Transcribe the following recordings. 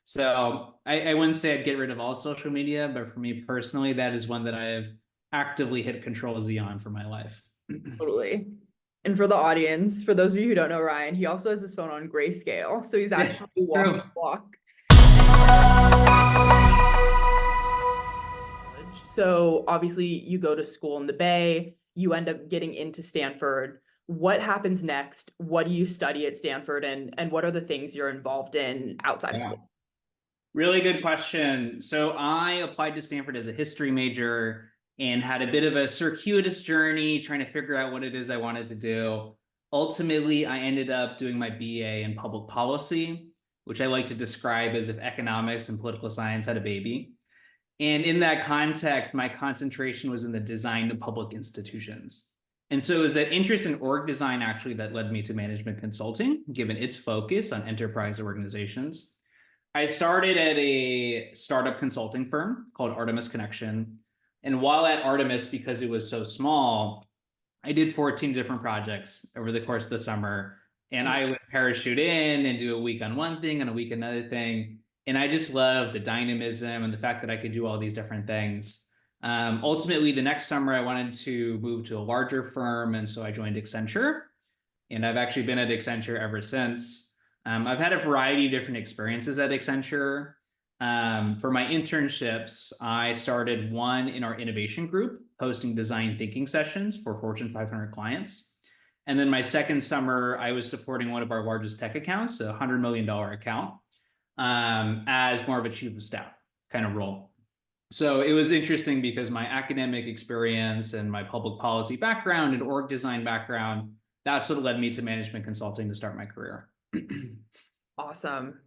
So I wouldn't say I'd get rid of all social media, but for me personally, that is one that I have actively hit Control Z on for my life. Totally. And for the audience, for those of you who don't know Ryan, he also has his phone on grayscale. So he's Yeah, actually walking true. the walk. So obviously you go to school in the Bay, you end up getting into Stanford. What happens next? What do you study at Stanford and what are the things you're involved in outside of Yeah. school? Really good question. So I applied to Stanford as a history major and had a bit of a circuitous journey trying to figure out what it is I wanted to do. Ultimately, I ended up doing my BA in public policy, which I like to describe as if economics and political science had a baby. And in that context, my concentration was in the design of public institutions. And so it was that interest in org design actually that led me to management consulting, given its focus on enterprise organizations. I started at a startup consulting firm called Artemis Connection. And while at Artemis, because it was so small, I did 14 different projects over the course of the summer. And I would parachute in and do a week on one thing and a week another thing. And I just loved the dynamism and the fact that I could do all these different things. Ultimately, the next summer, I wanted to move to a larger firm. And so I joined Accenture. And I've actually been at Accenture ever since. I've had a variety of different experiences at Accenture. For my internships, I started one in our innovation group, hosting design thinking sessions for Fortune 500 clients. And then my second summer, I was supporting one of our largest tech accounts, a $100 million account, as more of a chief of staff kind of role. So it was interesting because my academic experience and my public policy background and org design background, that's what led me to management consulting to start my career. Awesome.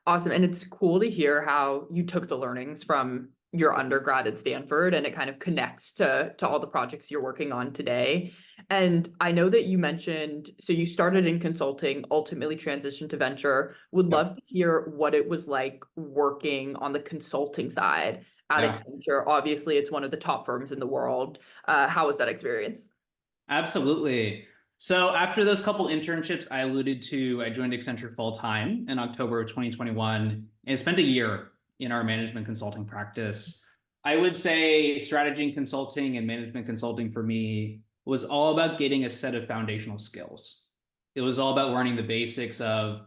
Awesome. And it's cool to hear how you took the learnings from your undergrad at Stanford and it kind of connects to all the projects you're working on today. And I know that you mentioned, so you started in consulting, ultimately transitioned to venture. Would Yep. love to hear what it was like working on the consulting side at Yeah, Accenture. Obviously, it's one of the top firms in the world. How was that experience? absolutely. So after those couple internships I alluded to, I joined Accenture full time in October of 2021 and spent a year in our management consulting practice. I would say strategy and consulting and management consulting for me was all about getting a set of foundational skills. It was all about learning the basics of,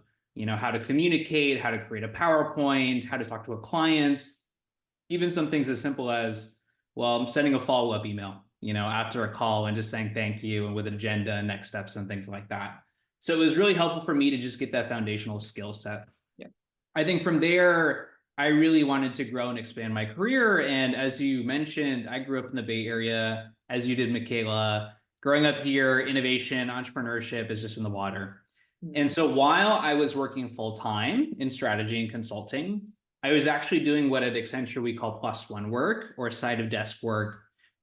how to communicate, how to create a PowerPoint, how to talk to a client, even some things as simple as, well, I'm sending a follow-up email, after a call and just saying thank you and with an agenda and next steps and things like that. So it was really helpful for me to just get that foundational skill set. Yeah. I think from there, I really wanted to grow and expand my career. And as you mentioned, I grew up in the Bay Area, as you did, Michaela. Growing up here, innovation, entrepreneurship is just in the water. And so while I was working full time in strategy and consulting, I was actually doing what at Accenture we call plus one work or side of desk work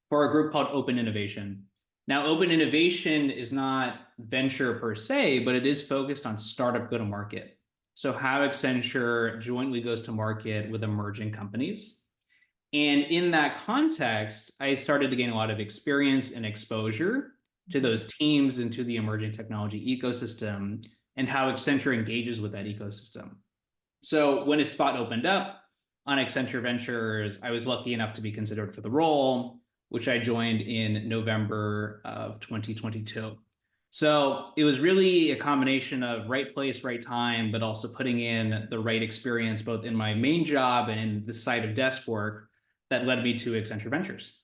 for a group called Open Innovation. Now, Open Innovation is not venture per se, but it is focused on startup go to market. So, how Accenture jointly goes to market with emerging companies. And in that context, I started to gain a lot of experience and exposure to those teams and to the emerging technology ecosystem and how Accenture engages with that ecosystem. So when a spot opened up on Accenture Ventures, I was lucky enough to be considered for the role, which I joined in November of 2022. So it was really a combination of right place, right time, but also putting in the right experience, both in my main job and in the side of desk work that led me to Accenture Ventures.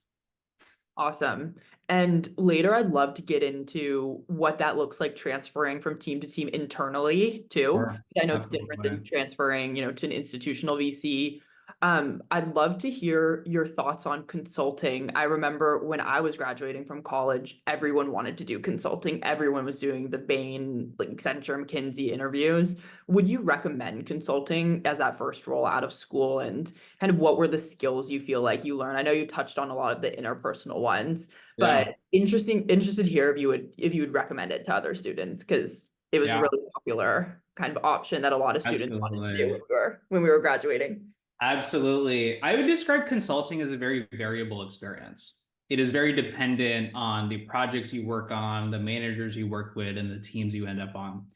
Awesome. And later, I'd love to get into what that looks like transferring from team to team internally too. Sure. I know it's different Absolutely. than transferring, to an institutional VC. I'd love to hear your thoughts on consulting. I remember when I was graduating from college, everyone wanted to do consulting. Everyone was doing the Bain, like Accenture, McKinsey interviews. Would you recommend consulting as that first role out of school? And kind of what were the skills you feel like you learned? I know you touched on a lot of the interpersonal ones, Yeah. but interested to hear if you would recommend it to other students because it was a Yeah. really popular kind of option that a lot of students wanted to do Absolutely. when we were graduating. Absolutely. I would describe consulting as a very variable experience. It is very dependent on the projects you work on, the managers you work with, and the teams you end up on.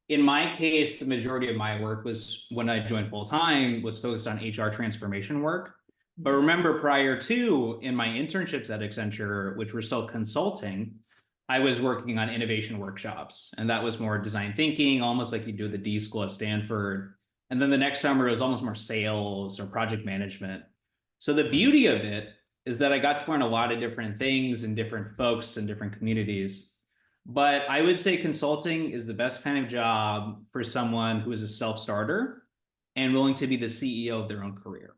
In my case, the majority of my work was when I joined full time was focused on HR transformation work. But remember, prior to in my internships at Accenture, which were still consulting, I was working on innovation workshops, and that was more design thinking, almost like you do the D school at Stanford. And then the next summer, it was almost more sales or project management. So the beauty of it is that I got to learn a lot of different things and different folks and different communities. But I would say consulting is the best kind of job for someone who is a self-starter and willing to be the CEO of their own career.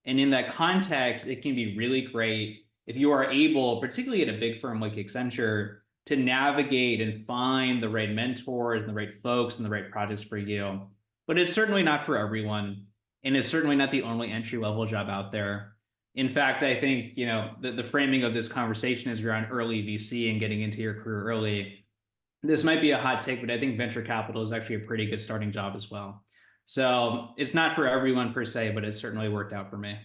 And in that context, it can be really great if you are able, particularly at a big firm like Accenture, to navigate and find the right mentors and the right folks and the right projects for you. But it's certainly not for everyone. And it's certainly not the only entry level job out there. In fact, I think, the framing of this conversation is around early VC and getting into your career early. This might be a hot take, but I think venture capital is actually a pretty good starting job as well. So it's not for everyone per se, but it's certainly worked out for me.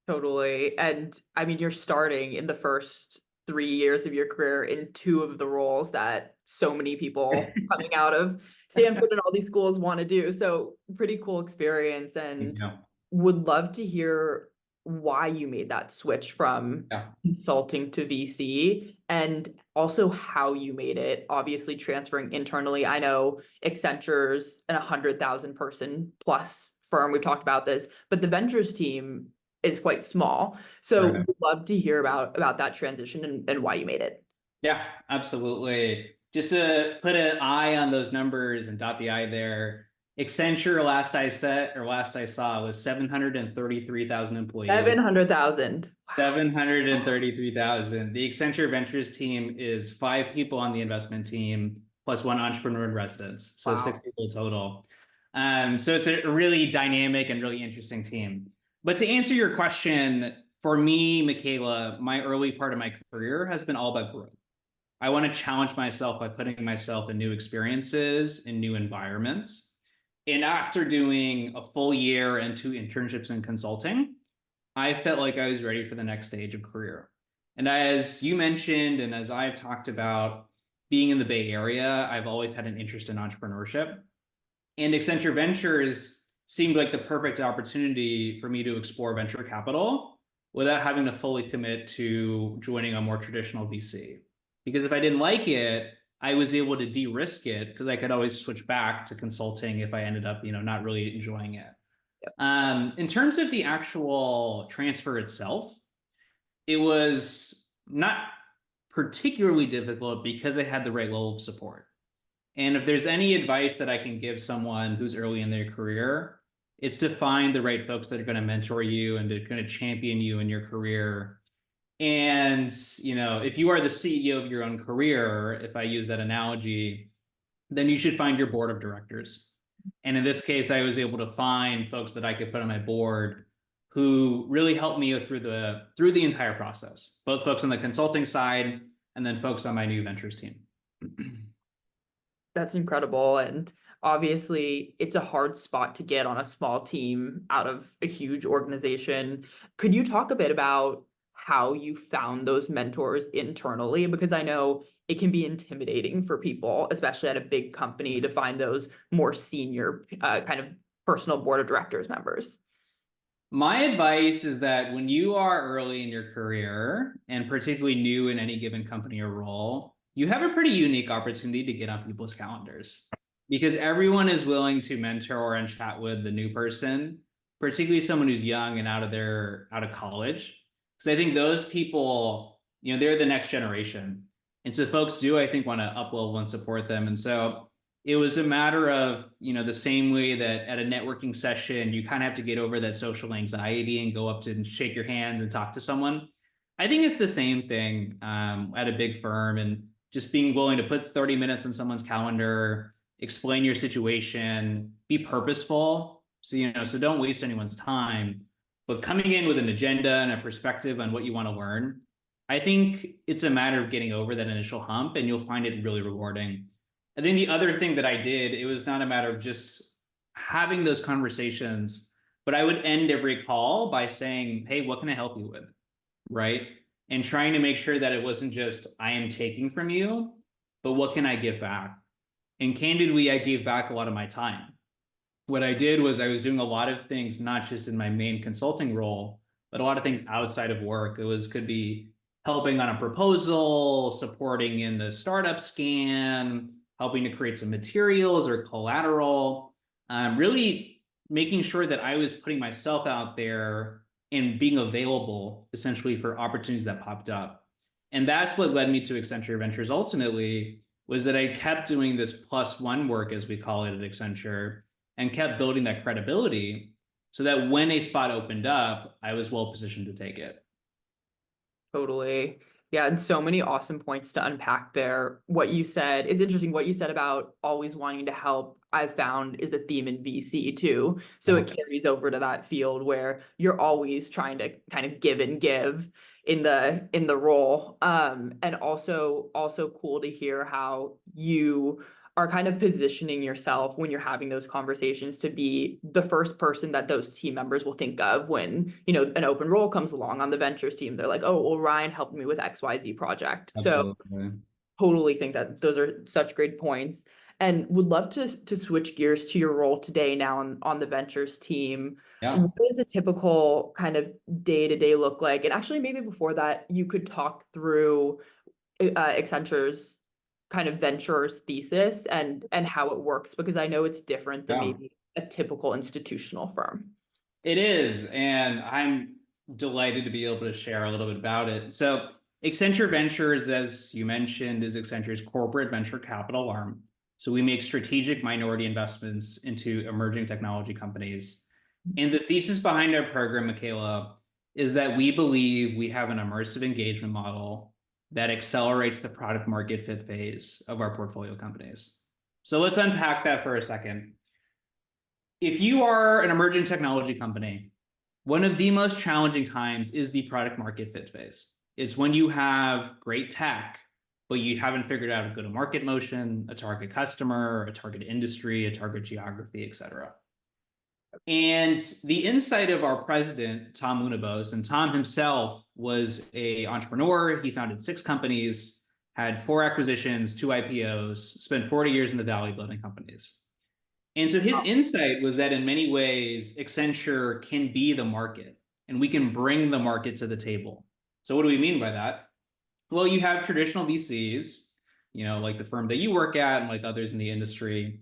Totally. And I mean, you're starting in the first 3 years of your career in two of the roles that so many people coming out of Stanford and all these schools want to do. So pretty cool experience, and Yeah. would love to hear why you made that switch from Yeah. consulting to VC, and also how you made it, obviously transferring internally. I know Accenture's an 100,000 person plus firm. We've talked about this, but the ventures team is quite small. So Right. would love to hear about that transition and why you made it. Yeah, absolutely. Just to put an eye on those numbers and dot the I there, Accenture last I saw was 733,000 employees. 700,000. Wow. 733,000. The Accenture Ventures team is 5 people on the investment team, plus 1 entrepreneur in residence. So Wow. 6 people total. So it's a really dynamic and really interesting team. But to answer your question, for me, Michaela, my early part of my career has been all about growth. I want to challenge myself by putting myself in new experiences, in new environments. And after doing a full year and 2 internships in consulting, I felt like I was ready for the next stage of career. And as you mentioned, and as I've talked about being in the Bay Area, I've always had an interest in entrepreneurship. And Accenture Ventures seemed like the perfect opportunity for me to explore venture capital without having to fully commit to joining a more traditional VC. Because if I didn't like it, I was able to de-risk it because I could always switch back to consulting if I ended up, not really enjoying it. In terms of the actual transfer itself, it was not particularly difficult because I had the right level of support. And if there's any advice that I can give someone who's early in their career, it's to find the right folks that are going to mentor you and they're going to champion you in your career. And, if you are the CEO of your own career, if I use that analogy, then you should find your board of directors. And in this case, I was able to find folks that I could put on my board who really helped me through the entire process, both folks on the consulting side and then folks on my new ventures team. That's incredible. And obviously, it's a hard spot to get on a small team out of a huge organization. Could you talk a bit about how you found those mentors internally? Because I know it can be intimidating for people, especially at a big company, to find those more senior kind of personal board of directors members. My advice is that when you are early in your career, and particularly new in any given company or role, you have a pretty unique opportunity to get on people's calendars because everyone is willing to mentor and chat with the new person, particularly someone who's young and out of college. Because I think those people, they're the next generation. And so folks do, I think, want to up-level and support them. And so it was a matter of, the same way that at a networking session, you kind of have to get over that social anxiety and go up to and shake your hands and talk to someone. I think it's the same thing at a big firm, and just being willing to put 30 minutes on someone's calendar, explain your situation, be purposeful. So don't waste anyone's time, but coming in with an agenda and a perspective on what you want to learn. I think it's a matter of getting over that initial hump, and you'll find it really rewarding. I think the other thing that I did, it was not a matter of just having those conversations, but I would end every call by saying, hey, what can I help you with? Right? And trying to make sure that it wasn't just, I am taking from you, but what can I give back? And candidly, I gave back a lot of my time. What I did was I was doing a lot of things, not just in my main consulting role, but a lot of things outside of work. Could be helping on a proposal, supporting in the startup scan, helping to create some materials or collateral, really making sure that I was putting myself out there and being available essentially for opportunities that popped up. And that's what led me to Accenture Ventures ultimately, was that I kept doing this plus one work, as we call it at Accenture, and kept building that credibility so that when a spot opened up, I was well positioned to take it. Totally. Yeah, and so many awesome points to unpack there. What you said is interesting. What you said about always wanting to help, I've found is a theme in VC too. So Yeah. it carries over to that field where you're always trying to kind of give and give in the role. And also cool to hear how you are kind of positioning yourself when you're having those conversations to be the first person that those team members will think of when, an open role comes along on the ventures team. They're like, oh, well, Ryan helped me with XYZ project. So Absolutely. totally think that those are such great points. And would love to switch gears to your role today now on the ventures team. Yeah. What does a typical kind of day-to-day look like? And actually, maybe before that, you could talk through Accenture's kind of ventures thesis and how it works, because I know it's different than Yeah. maybe a typical institutional firm. It is. And I'm delighted to be able to share a little bit about it. So, Accenture Ventures, as you mentioned, is Accenture's corporate venture capital arm. So, we make strategic minority investments into emerging technology companies. And the thesis behind our program, Michaela, is that we believe we have an immersive engagement model that accelerates the product market fit phase of our portfolio companies. So, let's unpack that for a second. If you are an emerging technology company, one of the most challenging times is the product market fit phase. It's when you have great tech, but you haven't figured out a go-to-market motion, a target customer, a target industry, a target geography, et cetera. And the insight of our president, Tom Unabos, and Tom himself was an entrepreneur. He founded 6 companies, had 4 acquisitions, 2 IPOs, spent 40 years in the Valley building companies. And so his insight was that in many ways, Accenture can be the market and we can bring the market to the table. So what do we mean by that? Well, you have traditional VCs, like the firm that you work at and like others in the industry.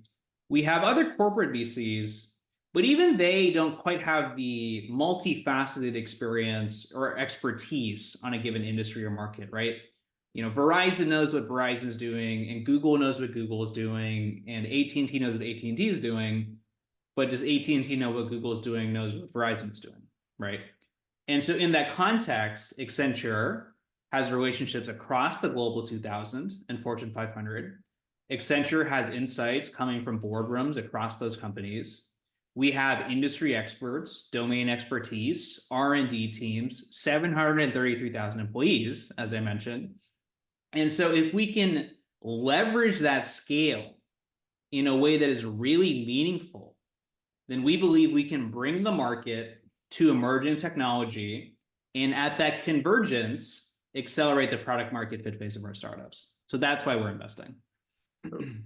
We have other corporate VCs, but even they don't quite have the multifaceted experience or expertise on a given industry or market, right? Verizon knows what Verizon is doing, and Google knows what Google is doing, and AT&T knows what AT&T is doing. But does AT&T know what Google is doing? Knows what Verizon is doing, right? And so in that context, Accenture has relationships across the Global 2000 and Fortune 500. Accenture has insights coming from boardrooms across those companies. We have industry experts, domain expertise, R&D teams, 733,000 employees, as I mentioned. And so if we can leverage that scale in a way that is really meaningful, then we believe we can bring the market to emerging technology and at that convergence, accelerate the product market fit phase of our startups. So that's why we're investing.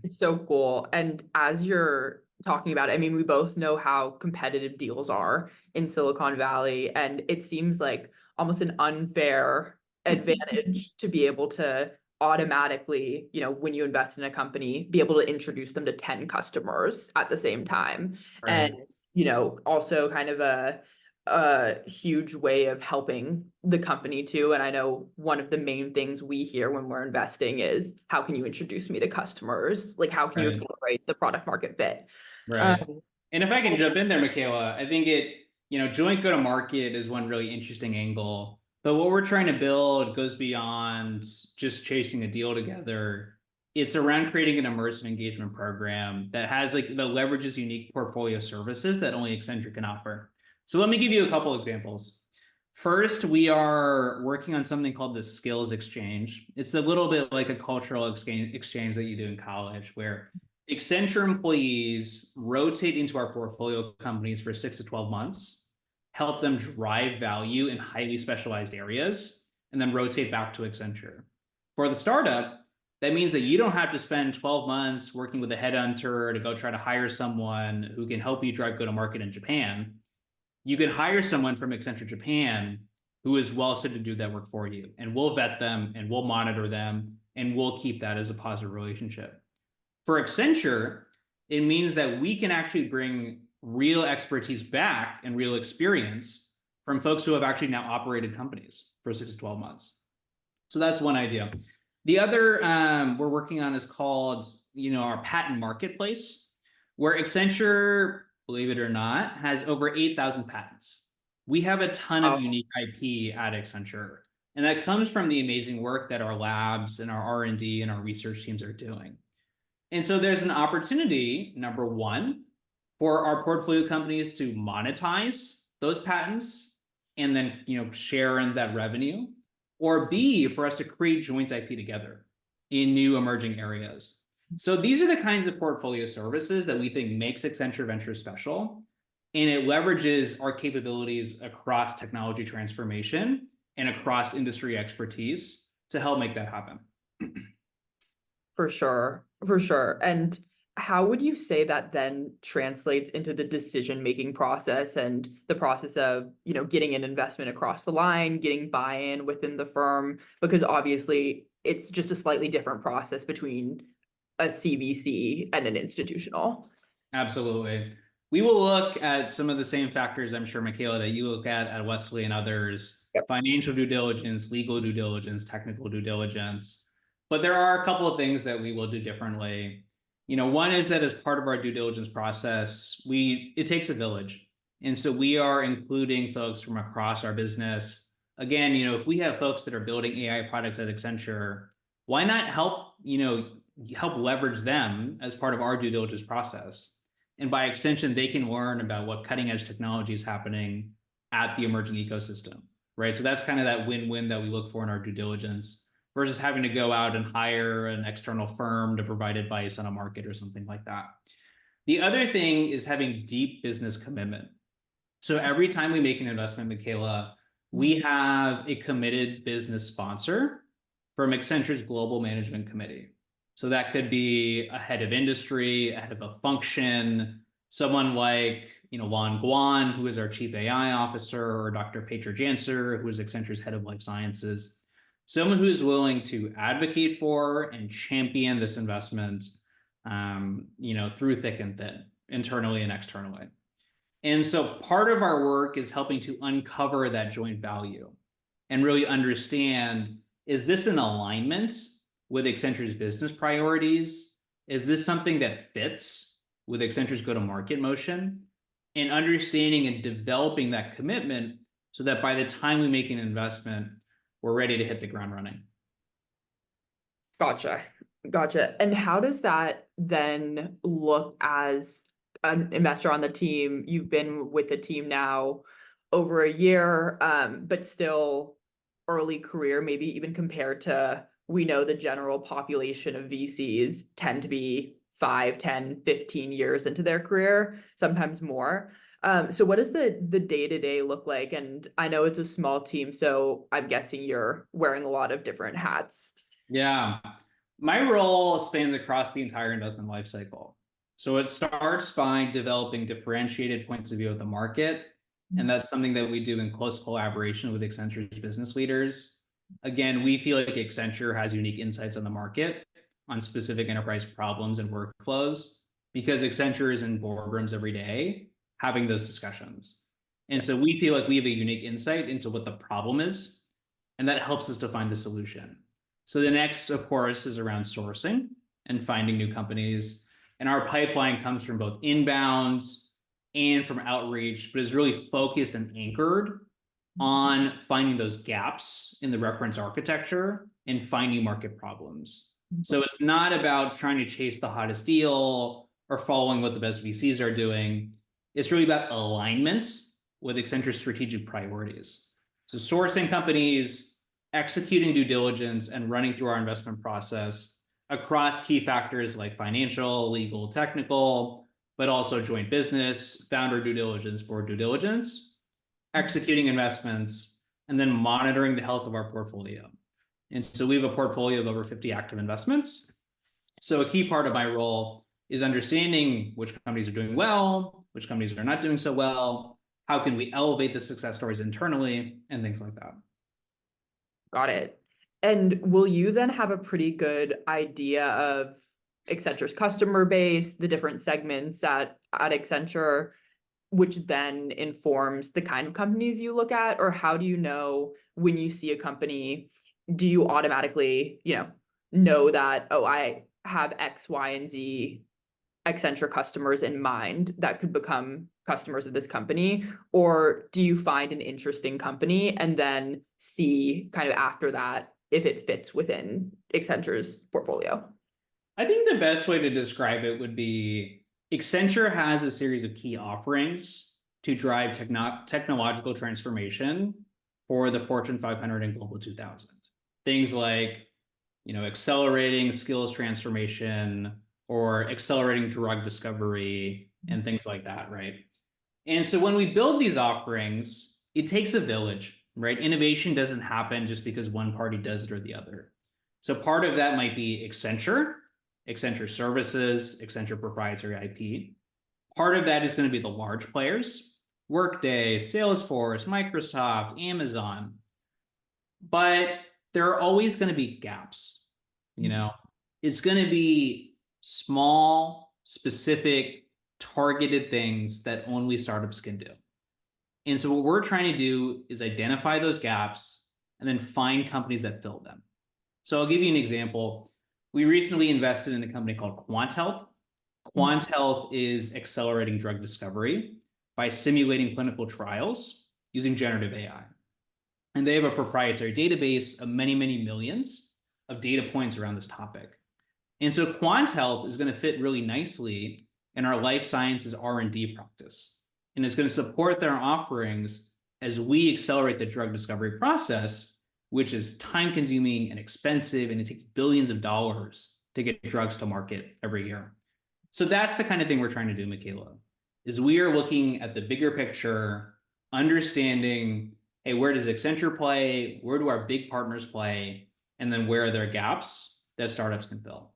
It's so cool. And as you're talking about it, I mean, we both know how competitive deals are in Silicon Valley, and it seems like almost an unfair advantage to be able to automatically, when you invest in a company, be able to introduce them to 10 customers at the same time. Right. And, also kind of a huge way of helping the company too. And I know one of the main things we hear when we're investing is, how can you introduce me to customers? Like, how can you Right. accelerate the product market fit? Right. Um, And if I can jump in there, Michaela, I think joint go-to-market is one really interesting angle. But what we're trying to build goes beyond just chasing a deal together. It's around creating an immersive engagement program that that leverages unique portfolio services that only Accenture can offer. So let me give you a couple examples. First, we are working on something called the Skills Exchange. It's a little bit like a cultural exchange that you do in college, where Accenture employees rotate into our portfolio companies for 6 to 12 months, help them drive value in highly specialized areas, and then rotate back to Accenture. For the startup, That means that you don't have to spend 12 months working with a headhunter to go try to hire someone who can help you drive go-to-market in Japan. You can hire someone from Accenture Japan who is well suited to do that work for you. And we'll vet them and we'll monitor them and we'll keep that as a positive relationship. For Accenture, it means that we can actually bring real expertise back and real experience from folks who have actually now operated companies for 6 to 12 months. So that's one idea. The other we're working on is called, our patent marketplace, where Accenture, believe it or not, has over 8,000 patents. We have a ton of unique IP at Accenture, and that comes from the amazing work that our labs and our R&D and our research teams are doing. And so there's an opportunity, number one, for our portfolio companies to monetize those patents and then, share in that revenue, or B, for us to create joint IP together in new emerging areas. So these are the kinds of portfolio services that we think makes Accenture Ventures special, and it leverages our capabilities across technology transformation and across industry expertise to help make that happen. For sure, for sure. And how would you say that then translates into the decision-making process and the process of, getting an investment across the line, getting buy-in within the firm? Because obviously it's just a slightly different process between a CVC and an institutional. Absolutely. We will look at some of the same factors, I'm sure, Michaela, that you look at Wesley and others, financial due diligence, legal due diligence, technical due diligence. But there are a couple of things that we will do differently. One is that as part of our due diligence process, it takes a village. And so we are including folks from across our business. Again, if we have folks that are building AI products at Accenture, why not help leverage them as part of our due diligence process? And by extension, they can learn about what cutting edge technology is happening at the emerging ecosystem, right? So that's kind of that win-win that we look for in our due diligence versus having to go out and hire an external firm to provide advice on a market or something like that. The other thing is having deep business commitment. So every time we make an investment, Michaela, we have a committed business sponsor from Accenture's Global Management Committee. So that could be a head of industry, a head of a function, someone like Lan Guan, who is our chief AI officer, or Dr. Petra Janser, who is Accenture's head of life sciences. Someone who is willing to advocate for and champion this investment, through thick and thin, internally and externally. And so part of our work is helping to uncover that joint value and really understand, is this in alignment with Accenture's business priorities? Is this something that fits with Accenture's go-to-market motion? And understanding and developing that commitment so that by the time we make an investment, we're ready to hit the ground running. Gotcha. And how does that then look as an investor on the team? You've been with the team now over a year, but still early career, maybe even compared to, we know the general population of VCs tend to be 5, 10, 15 years into their career, sometimes more. So what does the day-to-day look like? And I know it's a small team, so I'm guessing you're wearing a lot of different hats. Yeah. My role spans across the entire investment lifecycle. So it starts by developing differentiated points of view of the market. And that's something that we do in close collaboration with Accenture's business leaders. Again, we feel like Accenture has unique insights on the market on specific enterprise problems and workflows because Accenture is in boardrooms every day having those discussions. And so we feel like we have a unique insight into what the problem is, and that helps us to find the solution. So the next, of course, is around sourcing and finding new companies. And our pipeline comes from both inbounds and from outreach, but is really focused and anchored on finding those gaps in the reference architecture and finding market problems. So it's not about trying to chase the hottest deal or following what the best VCs are doing. It's really about alignment with Accenture's strategic priorities. So sourcing companies, executing due diligence, and running through our investment process across key factors like financial, legal, technical, but also joint business, founder due diligence, board due diligence, executing investments, and then monitoring the health of our portfolio. And so we have a portfolio of over 50 active investments. So a key part of my role is understanding which companies are doing well, which companies are not doing so well, how can we elevate the success stories internally, and things like that. Got it. And will you then have a pretty good idea of Accenture's customer base, the different segments at Accenture, which then informs the kind of companies you look at? Or how do you know when you see a company, do you automatically, know that, oh, I have X, Y, and Z Accenture customers in mind that could become customers of this company? Or do you find an interesting company and then see kind of after that if it fits within Accenture's portfolio? I think the best way to describe it would be Accenture has a series of key offerings to drive technological transformation for the Fortune 500 and Global 2000. Things like, accelerating skills transformation or accelerating drug discovery and things like that, right? And so when we build these offerings, it takes a village, right? Innovation doesn't happen just because one party does it or the other. So part of that might be Accenture services, Accenture proprietary IP. Part of that is going to be the large players, Workday, Salesforce, Microsoft, Amazon. But there are always going to be gaps. It's going to be small, specific, targeted things that only startups can do. And so what we're trying to do is identify those gaps and then find companies that fill them. So I'll give you an example. We recently invested in a company called Quant Health. Quant Health is accelerating drug discovery by simulating clinical trials using generative AI. And they have a proprietary database of many, many millions of data points around this topic. And so Quant Health is going to fit really nicely in our life sciences R&D practice. And it's going to support their offerings as we accelerate the drug discovery process, which is time consuming and expensive, and it takes billions of dollars to get drugs to market every year. So that's the kind of thing we're trying to do, Michaela, is we are looking at the bigger picture, understanding, hey, where does Accenture play? Where do our big partners play? And then where are there gaps that startups can fill?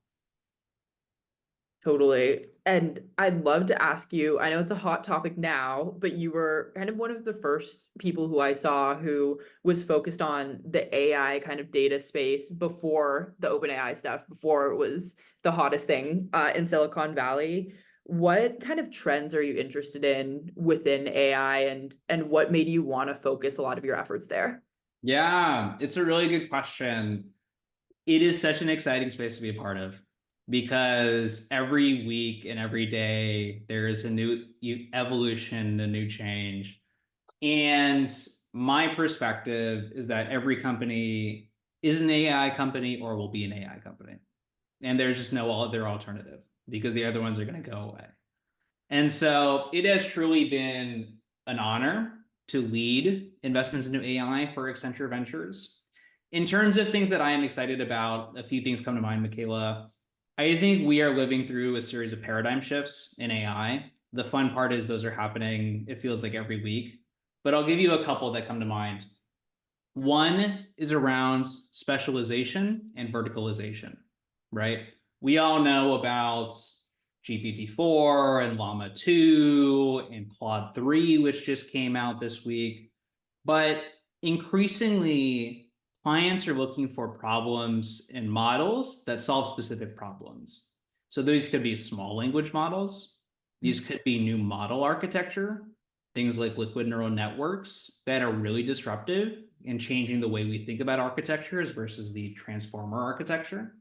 Totally. And I'd love to ask you, I know it's a hot topic now, but you were kind of one of the first people who I saw who was focused on the AI kind of data space before the OpenAI stuff, before it was the hottest thing in Silicon Valley. What kind of trends are you interested in within AI, and what made you want to focus a lot of your efforts there? Yeah, it's a really good question. It is such an exciting space to be a part of because every week and every day there is a new evolution, a new change. And my perspective is that every company is an AI company or will be an AI company. And there's just no other alternative because the other ones are going to go away. And so it has truly been an honor to lead investments into AI for Accenture Ventures. In terms of things that I am excited about, a few things come to mind, Michaela. I think we are living through a series of paradigm shifts in AI. The fun part is those are happening, it feels like every week. But I'll give you a couple that come to mind. One is around specialization and verticalization, right? We all know about GPT-4 and Llama 2 and Claude 3, which just came out this week. But increasingly, clients are looking for problems and models that solve specific problems. So these could be small language models. These could be new model architecture, things like liquid neural networks that are really disruptive and changing the way we think about architectures versus the transformer architecture.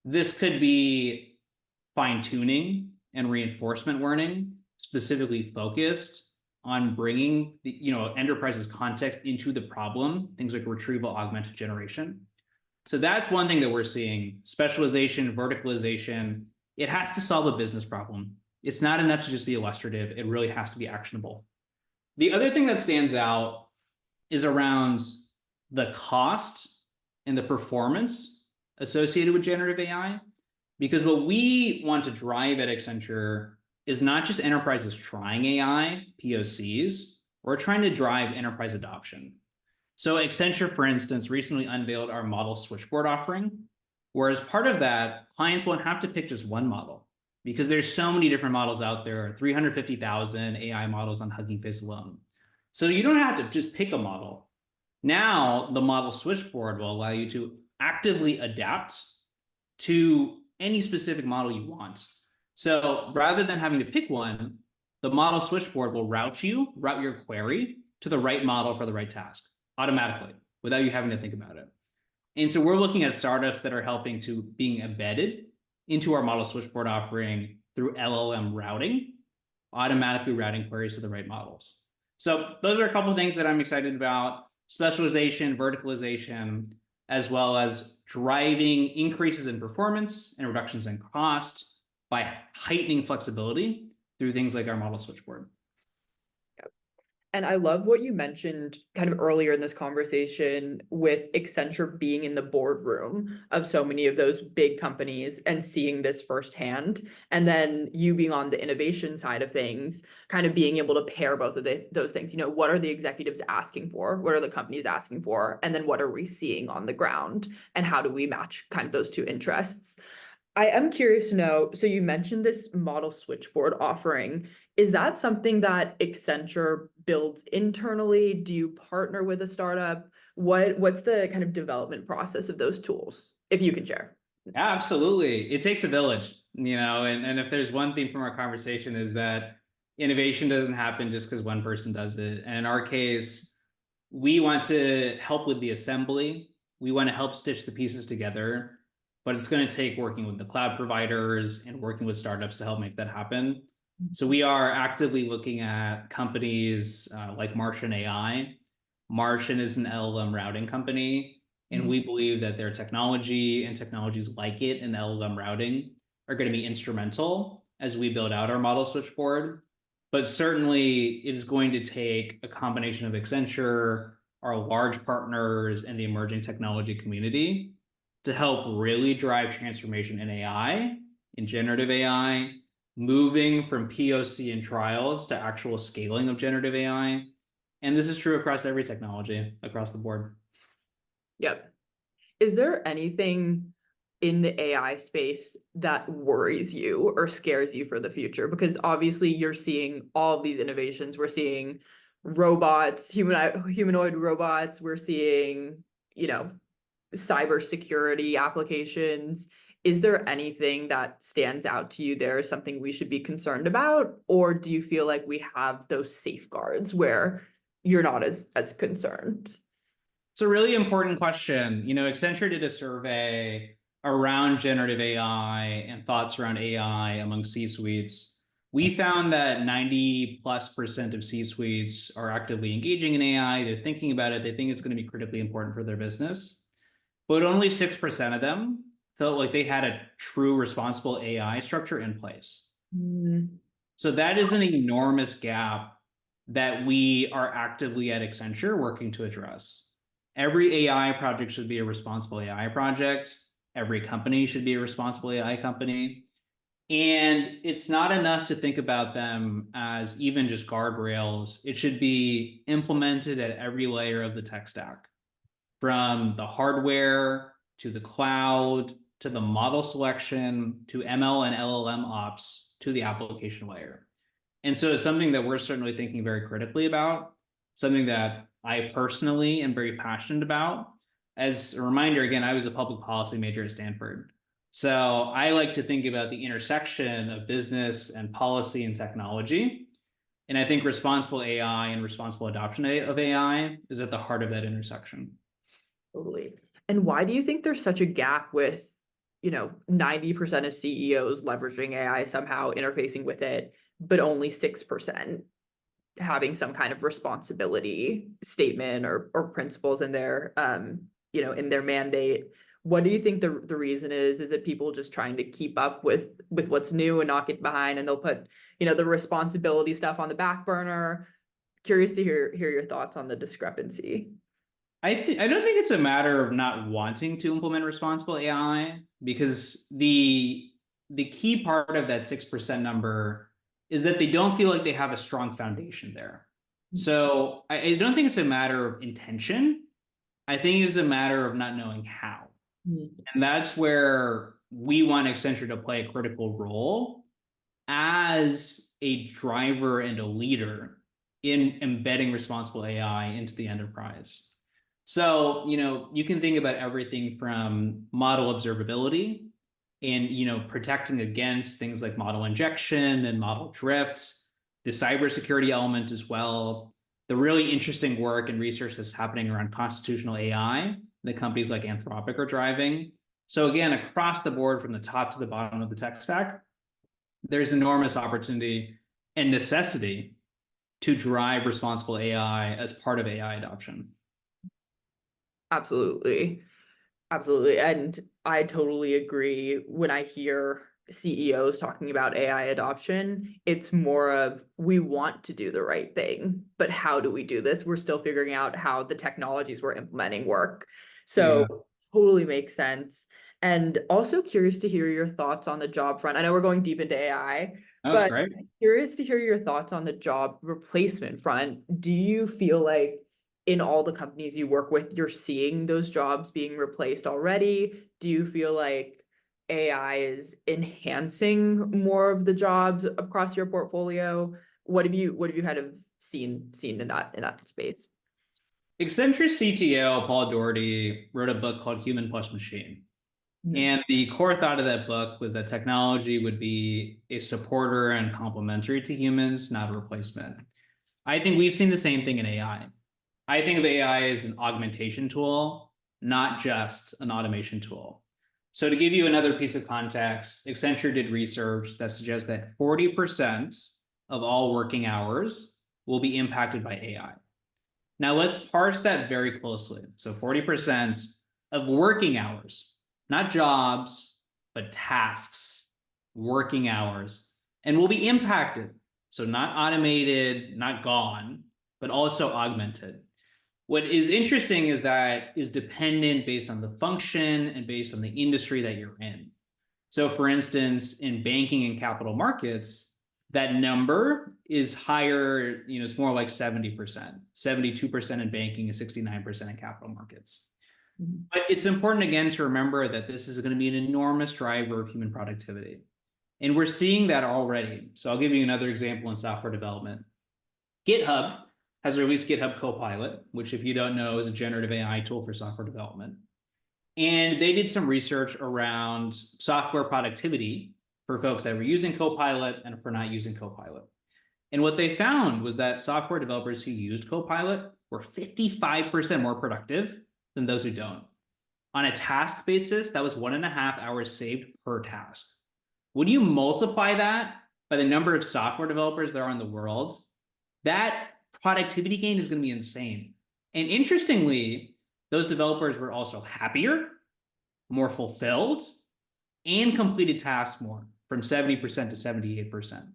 This could be fine-tuning and reinforcement learning, specifically focused on bringing the enterprise's context into the problem, things like retrieval augmented generation. So that's one thing that we're seeing: specialization, verticalization. It has to solve a business problem. It's not enough to just be illustrative. It really has to be actionable. The other thing that stands out is around the cost and the performance associated with generative AI, because what we want to drive at Accenture is not just enterprises trying AI, POCs, we're trying to drive enterprise adoption. So Accenture, for instance, recently unveiled our model switchboard offering, where as part of that, clients won't have to pick just one model because there's so many different models out there, 350,000 AI models on Hugging Face alone. So you don't have to just pick a model. Now the model switchboard will allow you to actively adapt to any specific model you want. So rather than having to pick one, the model switchboard will route your query to the right model for the right task automatically without you having to think about it. And so we're looking at startups that are helping to being embedded into our model switchboard offering through LLM routing, automatically routing queries to the right models. So those are a couple of things that I'm excited about: specialization, verticalization, as well as driving increases in performance and reductions in cost by heightening flexibility through things like our model switchboard. And I love what you mentioned kind of earlier in this conversation with Accenture being in the boardroom of so many of those big companies and seeing this firsthand. And then you being on the innovation side of things, kind of being able to pair both of those things. You know, what are the executives asking for? What are the companies asking for? And then what are we seeing on the ground? And how do we match kind of those two interests? I am curious to know, so you mentioned this model switchboard offering. Is that something that Accenture builds internally? Do you partner with a startup? What's the kind of development process of those tools, if you can share? Yeah, absolutely. It takes a village, and if there's one theme from our conversation is that innovation doesn't happen just because one person does it. And in our case, we want to help with the assembly. We want to help stitch the pieces together, but it's going to take working with the cloud providers and working with startups to help make that happen. So we are actively looking at companies like Martian AI. Martian is an LLM routing company, and we believe that their technology and technologies like it in LLM routing are going to be instrumental as we build out our model switchboard. But certainly, it is going to take a combination of Accenture, our large partners, and the emerging technology community to help really drive transformation in AI, in generative AI, moving from POC and trials to actual scaling of generative AI. And this is true across every technology, across the board. Yep. Is there anything in the AI space that worries you or scares you for the future? Because obviously you're seeing all of these innovations. We're seeing robots, humanoid robots. We're seeing, cybersecurity applications. Is there anything that stands out to you there, something we should be concerned about? Or do you feel like we have those safeguards where you're not as concerned? It's a really important question. Accenture did a survey around generative AI and thoughts around AI among C-suites. We found that 90+% of C-suites are actively engaging in AI. They're thinking about it. They think it's going to be critically important for their business. But only 6% of them felt like they had a true responsible AI structure in place. So that is an enormous gap that we are actively at Accenture working to address. Every AI project should be a responsible AI project. Every company should be a responsible AI company. And it's not enough to think about them as even just guardrails. It should be implemented at every layer of the tech stack, from the hardware to the cloud, to the model selection, to ML and LLM ops, to the application layer. And so it's something that we're certainly thinking very critically about, something that I personally am very passionate about. As a reminder, again, I was a public policy major at Stanford. So I like to think about the intersection of business and policy and technology. And I think responsible AI and responsible adoption of AI is at the heart of that intersection. Totally. And why do you think there's such a gap with, 90% of CEOs leveraging AI somehow, interfacing with it, but only 6% having some kind of responsibility statement or principles in their, in their mandate? What do you think the reason is? Is it people just trying to keep up with what's new and not get behind, and they'll put, the responsibility stuff on the back burner? Curious to hear your thoughts on the discrepancy. I don't think it's a matter of not wanting to implement responsible AI, because the key part of that 6% number is that they don't feel like they have a strong foundation there. So I don't think it's a matter of intention. I think it's a matter of not knowing how. Mm. And that's where we want Accenture to play a critical role as a driver and a leader in embedding responsible AI into the enterprise. So, you can think about everything from model observability and, protecting against things like model injection and model drifts, the cybersecurity element as well, the really interesting work and research that's happening around constitutional AI that companies like Anthropic are driving. So again, across the board from the top to the bottom of the tech stack, there's enormous opportunity and necessity to drive responsible AI as part of AI adoption. Absolutely. Absolutely. And I totally agree when I hear CEOs talking about AI adoption, it's more of we want to do the right thing, but how do we do this? We're still figuring out how the technologies we're implementing work. So Exactly. totally makes sense. And also curious to hear your thoughts on the job front. I know we're going deep into AI, That was but great. curious to hear your thoughts on the job replacement front. Do you feel like in all the companies you work with, you're seeing those jobs being replaced already? Do you feel like AI is enhancing more of the jobs across your portfolio? What have you kind of seen in that space? Accenture CTO Paul Doherty wrote a book called Human Plus Machine. Mhm. And the core thought of that book was that technology would be a supporter and complementary to humans, not a replacement. I think we've seen the same thing in AI. I think of AI as an augmentation tool, not just an automation tool. So to give you another piece of context, Accenture did research that suggests that 40% of all working hours will be impacted by AI. Now let's parse that very closely. So 40% of working hours, not jobs, but tasks, working hours, and will be impacted. So not automated, not gone, but also augmented. What is interesting is that is dependent based on the function and based on the industry that you're in. So for instance, in banking and capital markets, that number is higher, it's more like 70%, 72% in banking and 69% in capital markets. Mhm. But it's important again to remember that this is going to be an enormous driver of human productivity. And we're seeing that already. So I'll give you another example in software development. GitHub has released GitHub Copilot, which, if you don't know, is a generative AI tool for software development. And they did some research around software productivity for folks that were using Copilot and for not using Copilot. And what they found was that software developers who used Copilot were 55% more productive than those who don't. On a task basis, that was 1.5 hours saved per task. When you multiply that by the number of software developers there are in the world, that productivity gain is going to be insane. And interestingly, those developers were also happier, more fulfilled, and completed tasks more from 70% to 78%.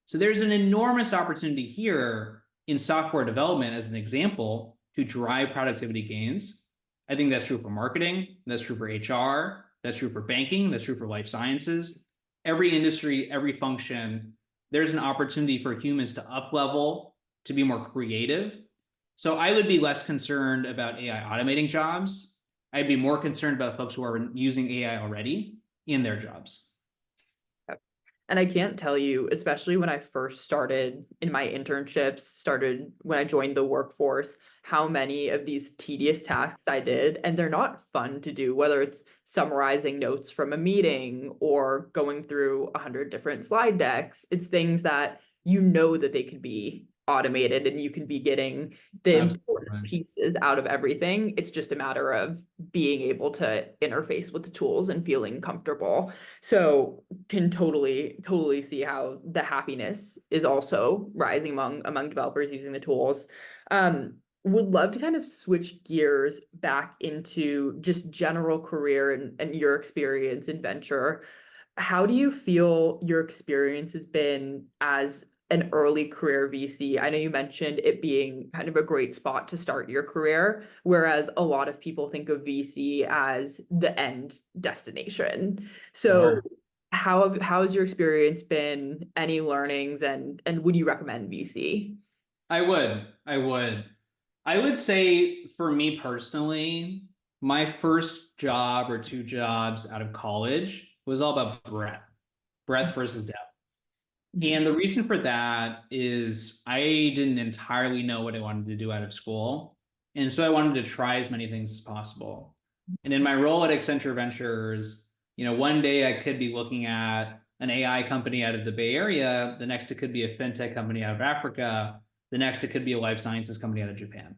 So there's an enormous opportunity here in software development, as an example, to drive productivity gains. I think that's true for marketing, that's true for HR, that's true for banking, that's true for life sciences. Every industry, every function, there's an opportunity for humans to up level, to be more creative. So I would be less concerned about AI automating jobs. I'd be more concerned about folks who are using AI already in their jobs. And I can't tell you, especially when I first started in my internships, started when I joined the workforce, how many of these tedious tasks I did. And they're not fun to do, whether it's summarizing notes from a meeting or going through 100 different slide decks. It's things that you know that they could be automated and you can be getting the important Absolutely. pieces out of everything. It's just a matter of being able to interface with the tools and feeling comfortable. So can totally see how the happiness is also rising among developers using the tools. Would love to kind of switch gears back into just general career and your experience in venture. How do you feel your experience has been as an early career VC? I know you mentioned it being kind of a great spot to start your career, whereas a lot of people think of VC as the end destination. So Sure. how has your experience been? Any learnings and would you recommend VC? I would. I would say for me personally, my first job or two jobs out of college was all about breadth versus depth. And Mhm. the reason for that is I didn't entirely know what I wanted to do out of school. And so I wanted to try as many things as possible. And in my role at Accenture Ventures, one day I could be looking at an AI company out of the Bay Area. The next, it could be a fintech company out of Africa. The next, it could be a life sciences company out of Japan.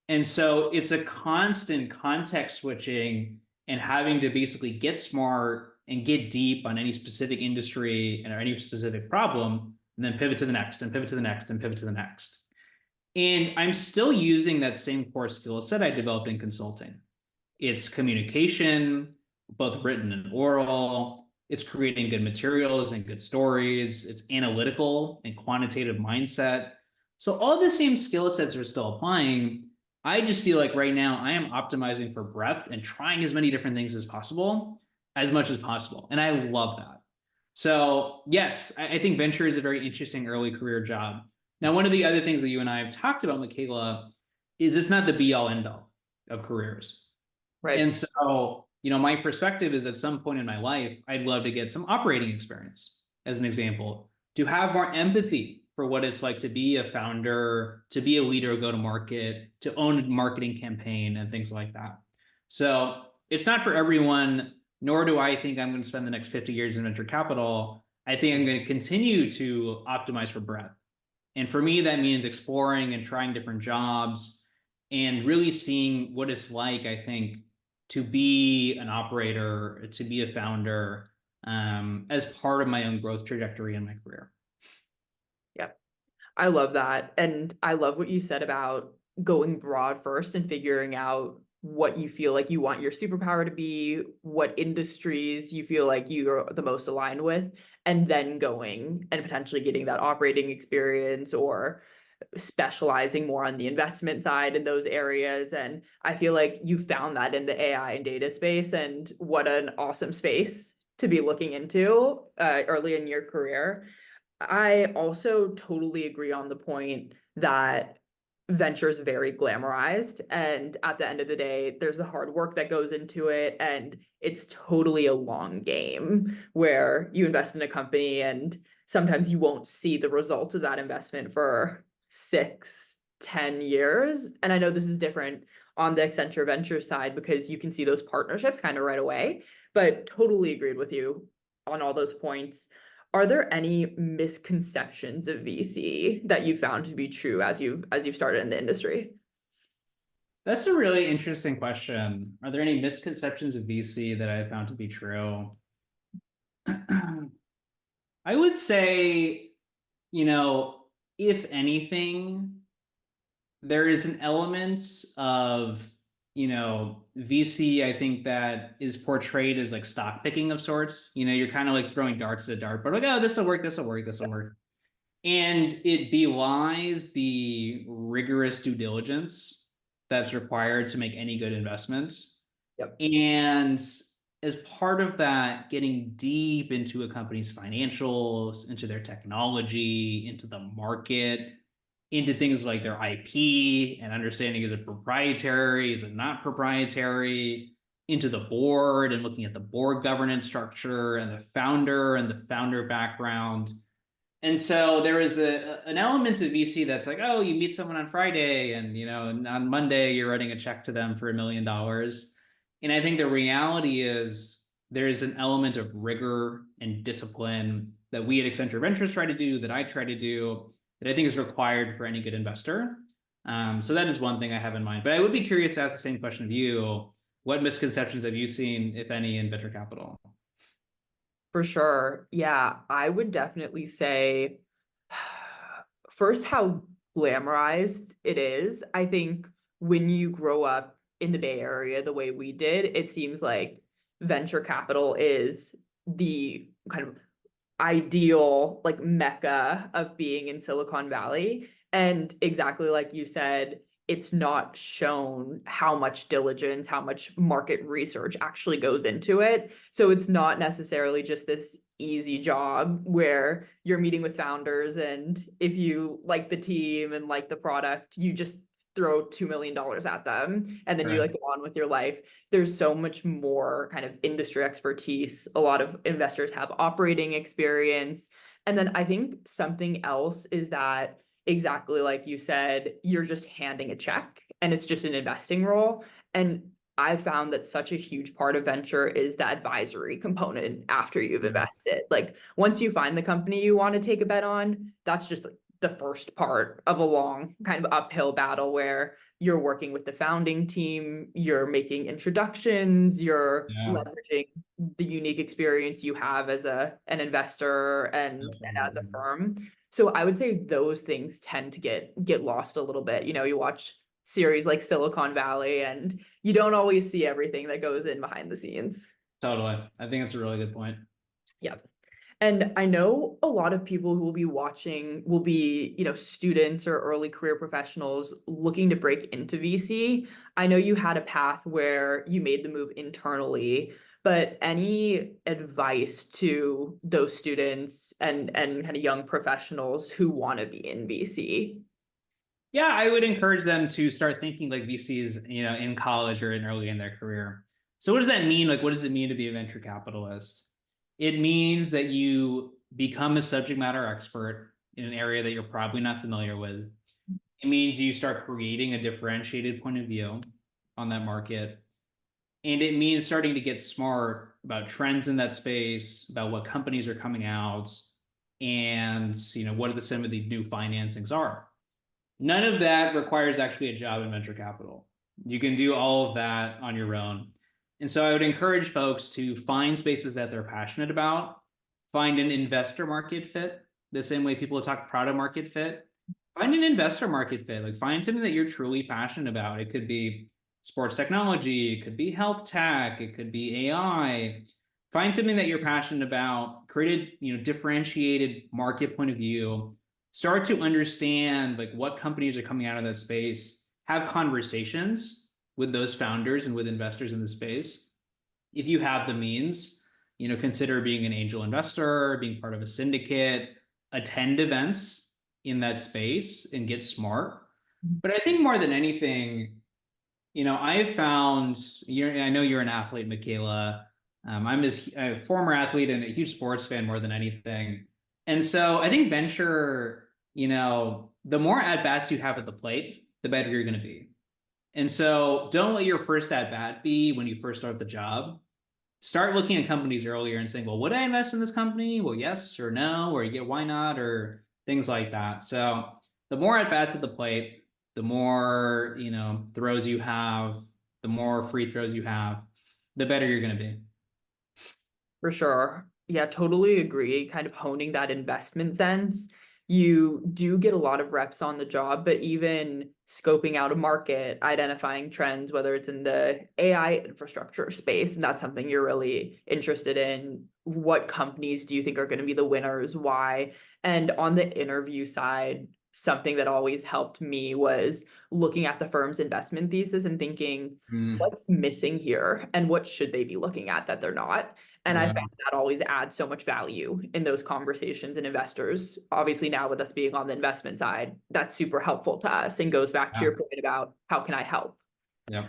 And so it's a constant context switching and having to basically get smart and get deep on any specific industry and any specific problem, and then pivot to the next and pivot to the next and pivot to the next. And I'm still using that same core skill set I developed in consulting. It's communication, both written and oral. It's creating good materials and good stories. It's analytical and quantitative mindset. So all the same skill sets are still applying. I just feel like right now I am optimizing for breadth and trying as many different things as possible, as much as possible. And I love that. So, yes, I think venture is a very interesting early career job. Now, one of the other things that you and I have talked about, Michaela, is it's not the be all end all of careers. Right. And so, my perspective is at some point in my life, I'd love to get some operating experience, as an example, to have more empathy for what it's like to be a founder, to be a leader, go to market, to own a marketing campaign, and things like that. So it's not for everyone, nor do I think I'm going to spend the next 50 years in venture capital. I think I'm going to continue to optimize for breadth. And for me, that means exploring and trying different jobs and really seeing what it's like, I think, to be an operator, to be a founder, as part of my own growth trajectory in my career. Yep. I love that. And I love what you said about going broad first and figuring out what you feel like you want your superpower to be, what industries you feel like you're the most aligned with, and then going and potentially getting that operating experience or specializing more on the investment side in those areas. And I feel like you found that in the AI and data space, and what an awesome space to be looking into early in your career. I also totally agree on the point that venture is very glamorized. And at the end of the day, there's the hard work that goes into it. And it's totally a long game where you invest in a company and sometimes you won't see the results of that investment for 6, 10 years. And I know this is different on the Accenture Ventures side because you can see those partnerships kind of right away, but totally agreed with you on all those points. Are there any misconceptions of VC that you found to be true as you've started in the industry? That's a really interesting question. Are there any misconceptions of VC that I found to be true? I would say, you know, if anything, there is an element of, VC, I think that is portrayed as like stock picking of sorts. You're kind of like throwing darts at a dartboard, like, oh, this will work, this will work, this will work. And it belies the rigorous due diligence that's required to make any good investments. Yep. And as part of that, getting deep into a company's financials, into their technology, into the market, into things like their IP and understanding, is it proprietary, is it not proprietary, into the board and looking at the board governance structure and the founder background. And so there is an element of VC that's like, oh, you meet someone on Friday and on Monday you're writing a check to them for $1 million. And I think the reality is there is an element of rigor and discipline that we at Accenture Ventures try to do, that I try to do, that I think is required for any good investor. So that is one thing I have in mind. But I would be curious to ask the same question of you. What misconceptions have you seen, if any, in venture capital? For sure. Yeah, I would definitely say first how glamorized it is. I think when you grow up in the Bay Area the way we did, it seems like venture capital is the kind of ideal like mecca of being in Silicon Valley. And exactly like you said, it's not shown how much diligence, how much market research actually goes into it. So it's not necessarily just this easy job where you're meeting with founders, and if you like the team and like the product, you just throw $2 million at them and then you like Right. go on with your life. There's so much more kind of industry expertise. A lot of investors have operating experience. And then I think something else is that exactly like you said, you're just handing a check and it's just an investing role. And I've found that such a huge part of venture is the advisory component after you've Mhm. invested. Like once you find the company you want to take a bet on, that's just like the first part of a long kind of uphill battle where you're working with the founding team, you're making introductions, you're Yeah, leveraging the unique experience you have as an investor and as a definitely. firm. So I would say those things tend to get lost a little bit. You know, you watch series like Silicon Valley and you don't always see everything that goes in behind the scenes. Totally. I think it's a really good point. Yeah. And I know a lot of people who will be watching will be, you know, students or early career professionals looking to break into VC. I know you had a path where you made the move internally, but any advice to those students and kind of young professionals who want to be in VC? Yeah, I would encourage them to start thinking like VCs, in college or in early in their career. So what does that mean? Like, what does it mean to be a venture capitalist? It means that you become a subject matter expert in an area that you're probably not familiar with. It means you start creating a differentiated point of view on that market. And it means starting to get smart about trends in that space, about what companies are coming out, and what are some of the new financings are. None of that requires actually a job in venture capital. You can do all of that on your own. And so I would encourage folks to find spaces that they're passionate about, find an investor market fit, the same way people talk product market fit. Find an investor market fit. Like find something that you're truly passionate about. It could be sports technology, it could be health tech, it could be AI. Find something that you're passionate about, create a differentiated market point of view, start to understand like what companies are coming out of that space, have conversations with those founders and with investors in the space. If you have the means, consider being an angel investor, being part of a syndicate, attend events in that space and get smart. But I think more than anything, I have found, I know you're an athlete, Michaela. I'm a former athlete and a huge sports fan more than anything. And so I think venture, the more at bats you have at the plate, the better you're going to be. And so don't let your first at bat be when you first start the job. Start looking at companies earlier and saying, well, would I invest in this company? Well, yes or no, or yeah, why not, or things like that. So the more at bats at the plate, the more throws you have, the more free throws you have, the better you're going to be. For sure. Yeah, totally agree. Kind of honing that investment sense. You do get a lot of reps on the job, but even scoping out a market, identifying trends, whether it's in the AI infrastructure space, and that's something you're really interested in. What companies do you think are going to be the winners? Why? And on the interview side, something that always helped me was looking at the firm's investment thesis and thinking, Mm, what's missing here and what should they be looking at that they're not? And I yeah, found that always adds so much value in those conversations and investors. Obviously, now with us being on the investment side, that's super helpful to us and goes back to yeah, your point about how can I help? yeah.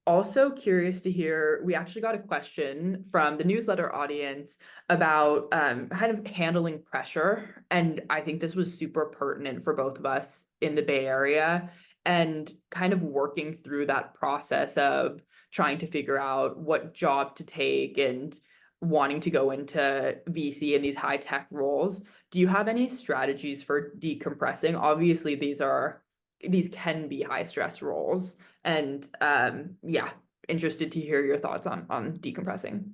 Also curious to hear, we actually got a question from the newsletter audience about kind of handling pressure. And I think this was super pertinent for both of us in the Bay Area and kind of working through that process of trying to figure out what job to take and wanting to go into VC in these high tech roles. Do you have any strategies for decompressing? Obviously, these can be high stress roles. And yeah, interested to hear your thoughts on decompressing.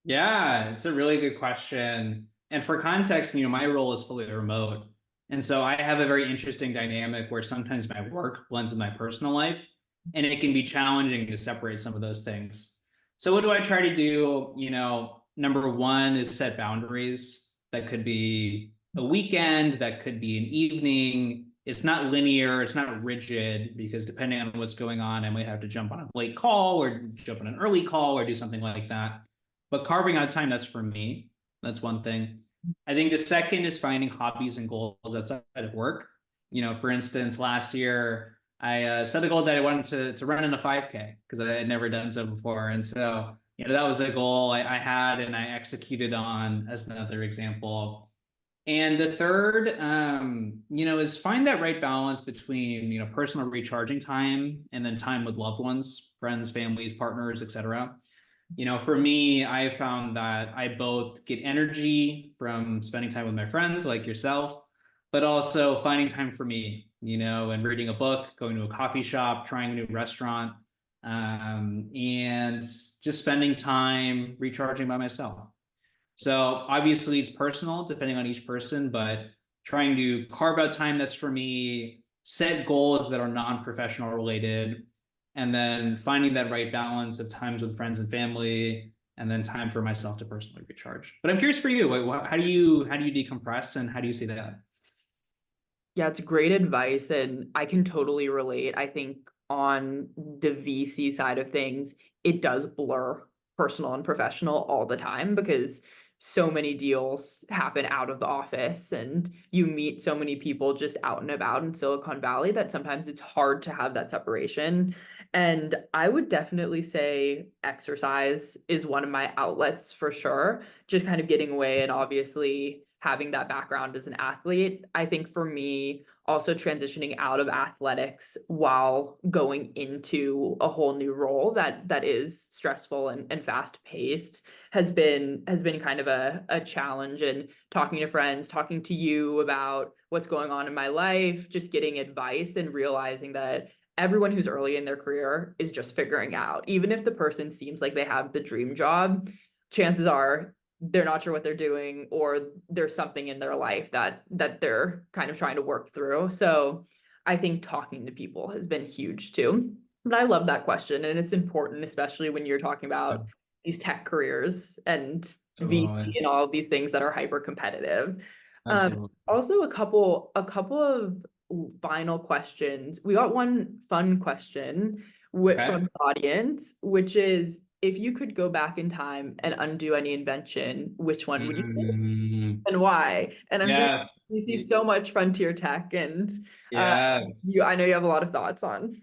Yeah, it's a really good question. And for context, my role is fully remote. And so I have a very interesting dynamic where sometimes my work blends with my personal life, and it can be challenging to separate some of those things. So what do I try to do? Number one is set boundaries. That could be a weekend, that could be an evening. It's not linear, it's not rigid, because depending on what's going on, I might have to jump on a late call or jump on an early call or do something like that. But carving out time, that's for me. That's one thing. I think the second is finding hobbies and goals outside of work. For instance, last year I set a goal that I wanted to run in a 5K because I had never done so before. And so, that was a goal I had and I executed on as another example. And the third, is find that right balance between, personal recharging time and then time with loved ones, friends, families, partners, etc. For me, I found that I both get energy from spending time with my friends like yourself, but also finding time for me, and reading a book, going to a coffee shop, trying a new restaurant, and just spending time recharging by myself. So obviously it's personal depending on each person, but trying to carve out time that's for me, set goals that are non-professional related, and then finding that right balance of times with friends and family, and then time for myself to personally recharge. But I'm curious for you, how do you decompress and how do you see that? Yeah, it's great advice, and I can totally relate. I think on the VC side of things, it does blur personal and professional all the time because so many deals happen out of the office and you meet so many people just out and about in Silicon Valley that sometimes it's hard to have that separation. And I would definitely say exercise is one of my outlets for sure, just kind of getting away and obviously having that background as an athlete. I think for me, also transitioning out of athletics while going into a whole new role that is stressful and fast paced has been kind of a challenge. And talking to friends, talking to you about what's going on in my life, just getting advice and realizing that everyone who's early in their career is just figuring out. Even if the person seems like they have the dream job, chances are they're not sure what they're doing, or there's something in their life that they're kind of trying to work through. So I think talking to people has been huge too. But I love that question, and it's important, especially when you're talking about these tech careers and VC Absolutely. and all of these things that are hyper competitive. Absolutely. Also a couple of final questions. We got one fun question Okay. from the audience, which is, if you could go back in time and undo any invention, which one would you fix Mm, and why? And I'm sure yes. you see so much frontier tech, and uh, Yes. I know you have a lot of thoughts on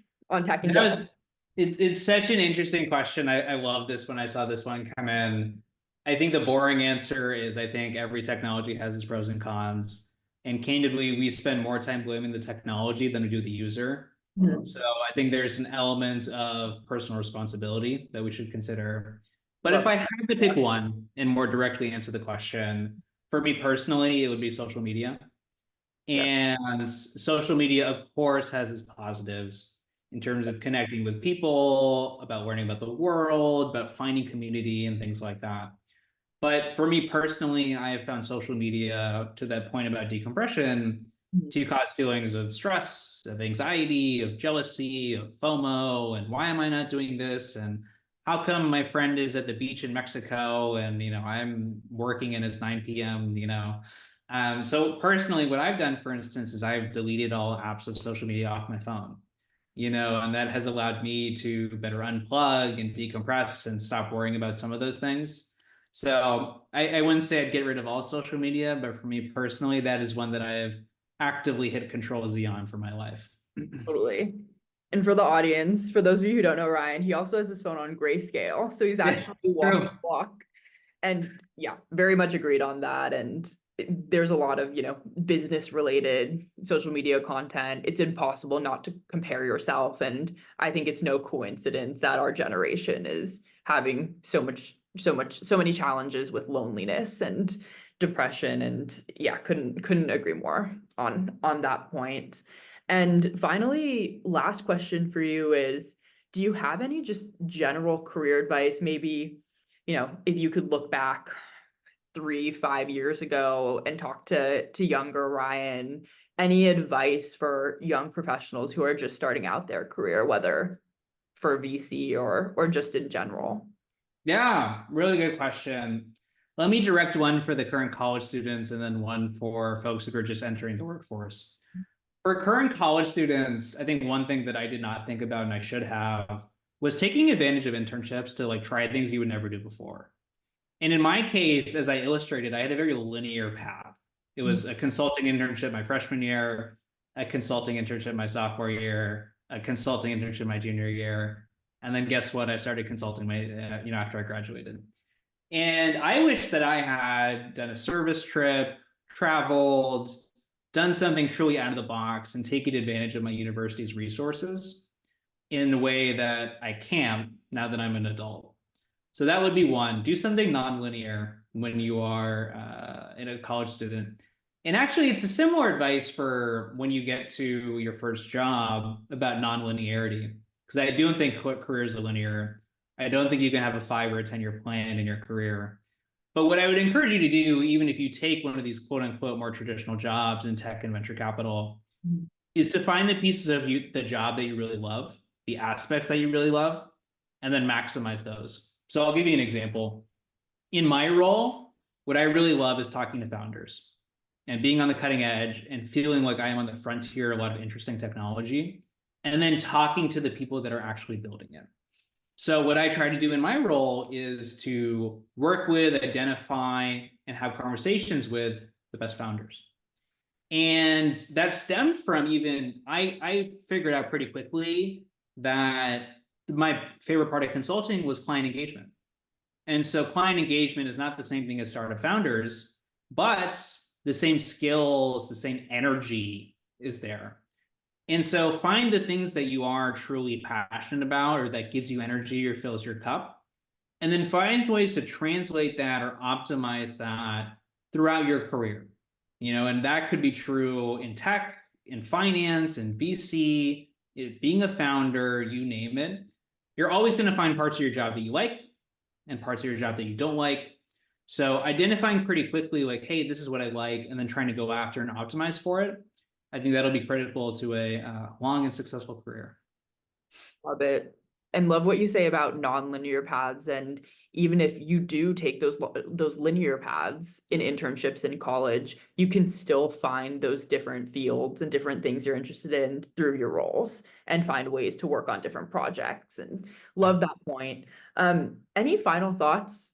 tech in That general. was it's such an interesting question. I love this when I saw this one come in. I think the boring answer is I think every technology has its pros and cons. And candidly, we spend more time blaming the technology than we do the user. Mhm. So I think there's an element of personal responsibility that we should consider. But if Love I that. had to pick one and more directly answer the question, for me personally, it would be social media. Yeah. And social media, of course, has its positives in terms of connecting with people, about learning about the world, about finding community and things like that. But for me personally, I have found social media to that point about decompression Mhm. to cause feelings of stress, of anxiety, of jealousy, of FOMO, and why am I not doing this? And how come my friend is at the beach in Mexico and I'm working and it's 9 p.m. So personally, what I've done, for instance, is I've deleted all apps of social media off my phone. And that has allowed me to better unplug and decompress and stop worrying about some of those things. So I wouldn't say I'd get rid of all social media, but for me personally, that is one that I have actively hit Control Z on for my life. Totally. And for the audience, for those of you who don't know Ryan, he also has his phone on grayscale. So he's Yeah, actually walking true. the walk. And yeah, very much agreed on that. And there's a lot of, business related social media content. It's impossible not to compare yourself. And I think it's no coincidence that our generation is having so many challenges with loneliness and depression. And yeah, couldn't agree more on that point. And finally, last question for you is, do you have any just general career advice? Maybe, if you could look back 3, 5 years ago and talk to younger Ryan, any advice for young professionals who are just starting out their career, whether for VC or just in general? Yeah, really good question. Let me direct one for the current college students and then one for folks who are just entering the workforce. For current college students, I think one thing that I did not think about and I should have was taking advantage of internships to like try things you would never do before. And in my case, as I illustrated, I had a very linear path. It was a consulting internship my freshman year, a consulting internship my sophomore year, a consulting internship my junior year, and then guess what? I started consulting my after I graduated. And I wish that I had done a service trip, traveled, done something truly out of the box, and taken advantage of my university's resources in a way that I can't now that I'm an adult. So that would be one. Do something nonlinear when you are a college student. And actually, it's a similar advice for when you get to your first job about nonlinearity, because I don't think careers are linear. I don't think you can have a 5 or a 10-year plan in your career. But what I would encourage you to do, even if you take one of these quote unquote more traditional jobs in tech and venture capital, is to find the pieces of the job that you really love, the aspects that you really love, and then maximize those. So I'll give you an example. In my role, what I really love is talking to founders and being on the cutting edge and feeling like I am on the frontier, a lot of interesting technology, and then talking to the people that are actually building it. So what I try to do in my role is to work with, identify, and have conversations with the best founders. And that stemmed from I figured out pretty quickly that my favorite part of consulting was client engagement. And so client engagement is not the same thing as startup founders, but the same skills, the same energy is there. And so find the things that you are truly passionate about or that gives you energy or fills your cup. And then find ways to translate that or optimize that throughout your career. And that could be true in tech, in finance, in VC, being a founder, you name it. You're always going to find parts of your job that you like and parts of your job that you don't like. So identifying pretty quickly, like, hey, this is what I like, and then trying to go after and optimize for it. I think that'll be critical to a long and successful career. Love it. And love what you say about nonlinear paths. And even if you do take those linear paths in internships in college, you can still find those different fields and different things you're interested in through your roles and find ways to work on different projects. And love that point. Any final thoughts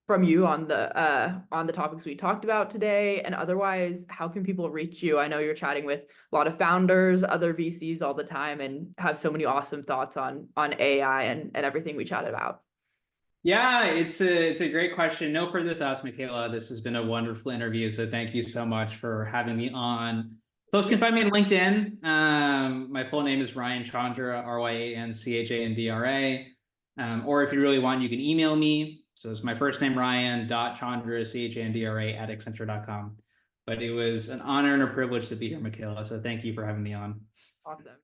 from you on the topics we talked about today? And otherwise, how can people reach you? I know you're chatting with a lot of founders, other VCs all the time, and have so many awesome thoughts on AI and everything we chatted about. Yeah, it's a great question. No further thoughts, Michaela. This has been a wonderful interview. So thank you so much for having me on. Folks can find me on LinkedIn. My full name is Ryan Chandra, RyanChandra. Or if you really want, you can email me. So it's my first name, Ryan.Chandra, CHANDRA @Accenture.com. But it was an honor and a privilege to be here, Michaela. So thank you for having me on. Awesome.